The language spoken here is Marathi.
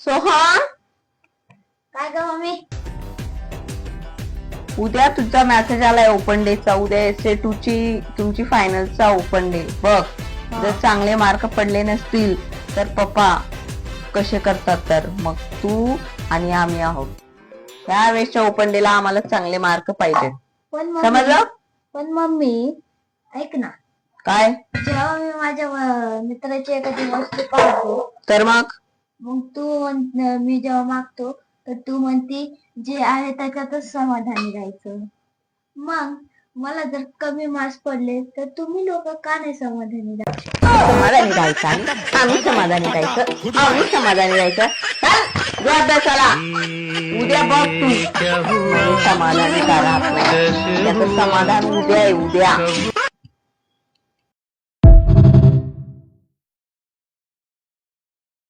सोहम, काय ग मम्मी? उद्या तुझा मेसेज आलाय ओपन डेचा. उद्या SA2 ची तुमची फायनलचा ओपन डे बघ. जर चांगले मार्क पडले नसतील तर पप्पा कसे करतात, तर मग तू आणि आम्ही आहोत. या वेळेसच्या ओपन डेला आम्हाला चांगले मार्क पाहिजे, समजलं? पण मम्मी ऐक ना, काय? जेव्हा मी माझ्या मित्राची एखादी वस्तू पाहतो तर मग मी जेव्हा मागतो तर तू म्हणती जे आहे त्याच्यातच समाधानी राहायचं. मग मला जर कमी मार्क्स पडले तर तुम्ही लोक का नाही समाधानी समाधानी राहायचं आम्ही समाधानी राहायचं, आम्ही समाधानी राहायचं. चल जा अभ्यासाला. उद्या बघ तू समाधानी करा. त्याचं समाधान उद्या आहे, उद्या.